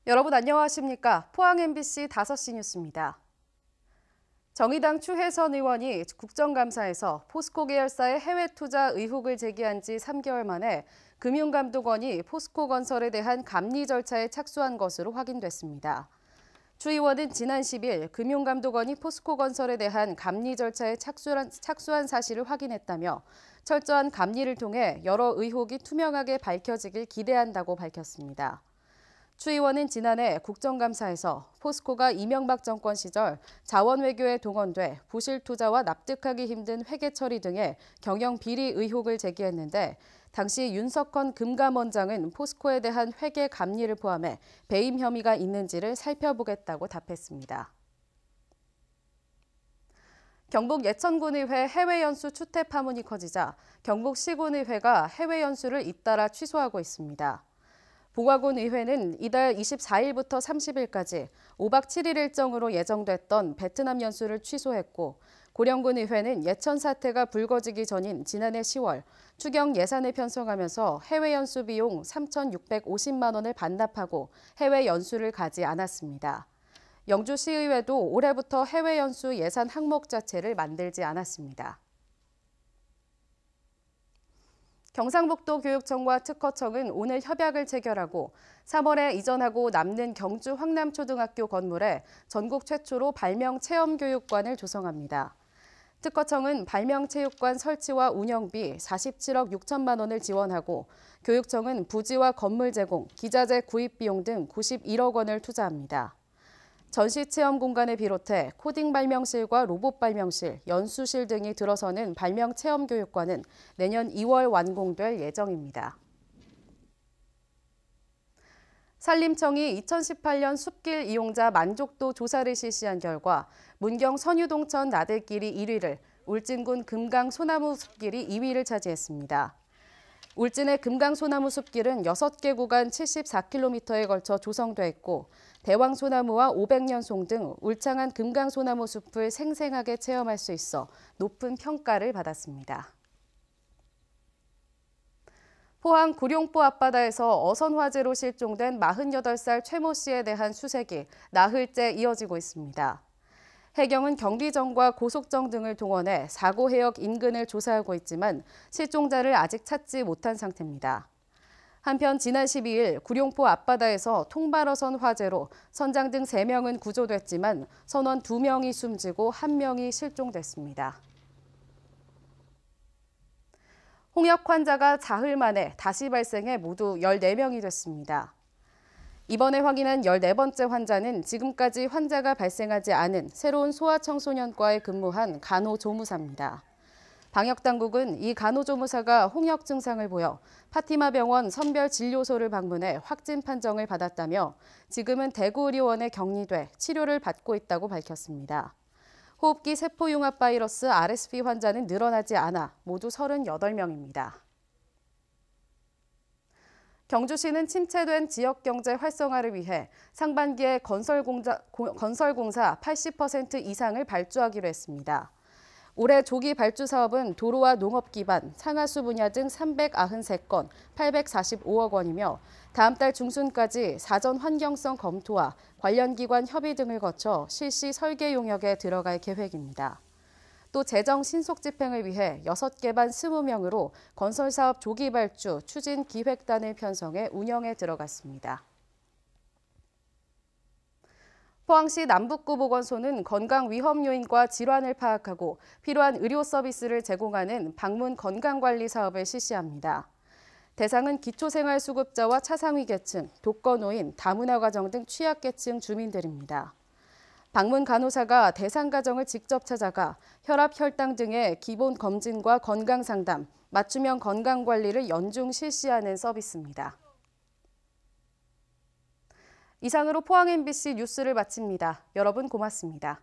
여러분 안녕하십니까? 포항 MBC 5시 뉴스입니다. 정의당 추혜선 의원이 국정감사에서 포스코 계열사의 해외 투자 의혹을 제기한 지 3개월 만에 금융감독원이 포스코건설에 대한 감리 절차에 착수한 것으로 확인됐습니다. 추 의원은 지난 10일 금융감독원이 포스코건설에 대한 감리 절차에 착수한 사실을 확인했다며 철저한 감리를 통해 여러 의혹이 투명하게 밝혀지길 기대한다고 밝혔습니다. 추 의원은 지난해 국정감사에서 포스코가 이명박 정권 시절 자원외교에 동원돼 부실 투자와 납득하기 힘든 회계 처리 등의 경영 비리 의혹을 제기했는데 당시 윤석헌 금감원장은 포스코에 대한 회계 감리를 포함해 배임 혐의가 있는지를 살펴보겠다고 답했습니다. 경북 예천군의회 해외 연수 추태 파문이 커지자 경북 시군의회가 해외 연수를 잇따라 취소하고 있습니다. 봉화군 의회는 이달 24일부터 30일까지 5박 7일 일정으로 예정됐던 베트남 연수를 취소했고 고령군 의회는 예천 사태가 불거지기 전인 지난해 10월 추경 예산을 편성하면서 해외 연수 비용 3,650만 원을 반납하고 해외 연수를 가지 않았습니다. 영주시의회도 올해부터 해외 연수 예산 항목 자체를 만들지 않았습니다. 경상북도 교육청과 특허청은 오늘 협약을 체결하고 3월에 이전하고 남는 경주 황남초등학교 건물에 전국 최초로 발명체험교육관을 조성합니다. 특허청은 발명체육관 설치와 운영비 47억 6천만 원을 지원하고 교육청은 부지와 건물 제공, 기자재 구입 비용 등 91억 원을 투자합니다. 전시체험 공간을 비롯해 코딩 발명실과 로봇 발명실, 연수실 등이 들어서는 발명체험교육관은 내년 2월 완공될 예정입니다. 산림청이 2018년 숲길 이용자 만족도 조사를 실시한 결과 문경 선유동천 나들길이 1위를, 울진군 금강 소나무 숲길이 2위를 차지했습니다. 울진의 금강소나무 숲길은 6개 구간 74km에 걸쳐 조성돼 있고 대왕소나무와 500년송 등 울창한 금강소나무 숲을 생생하게 체험할 수 있어 높은 평가를 받았습니다. 포항 구룡포 앞바다에서 어선 화재로 실종된 48살 최모 씨에 대한 수색이 나흘째 이어지고 있습니다. 해경은 경비정과 고속정 등을 동원해 사고 해역 인근을 조사하고 있지만 실종자를 아직 찾지 못한 상태입니다. 한편 지난 12일 구룡포 앞바다에서 통발어선 화재로 선장 등 3명은 구조됐지만 선원 2명이 숨지고 1명이 실종됐습니다. 홍역 환자가 사흘 만에 다시 발생해 모두 14명이 됐습니다. 이번에 확인한 14번째 환자는 지금까지 환자가 발생하지 않은 새로운 소아청소년과에 근무한 간호조무사입니다. 방역당국은 이 간호조무사가 홍역 증상을 보여 파티마 병원 선별진료소를 방문해 확진 판정을 받았다며 지금은 대구의료원에 격리돼 치료를 받고 있다고 밝혔습니다. 호흡기 세포융합 바이러스 RSV 환자는 늘어나지 않아 모두 38명입니다. 경주시는 침체된 지역경제 활성화를 위해 상반기에 건설공사 80% 이상을 발주하기로 했습니다. 올해 조기 발주 사업은 도로와 농업 기반, 상하수 분야 등 393건, 845억 원이며 다음 달 중순까지 사전 환경성 검토와 관련 기관 협의 등을 거쳐 실시 설계 용역에 들어갈 계획입니다. 또 재정 신속 집행을 위해 6개 반 20명으로 건설사업 조기 발주 추진 기획단을 편성해 운영에 들어갔습니다. 포항시 남북구보건소는 건강 위험 요인과 질환을 파악하고 필요한 의료 서비스를 제공하는 방문 건강관리 사업을 실시합니다. 대상은 기초생활수급자와 차상위계층, 독거노인, 다문화가정 등 취약계층 주민들입니다. 방문 간호사가 대상 가정을 직접 찾아가 혈압, 혈당 등의 기본 검진과 건강 상담, 맞춤형 건강 관리를 연중 실시하는 서비스입니다. 이상으로 포항 MBC 뉴스를 마칩니다. 여러분 고맙습니다.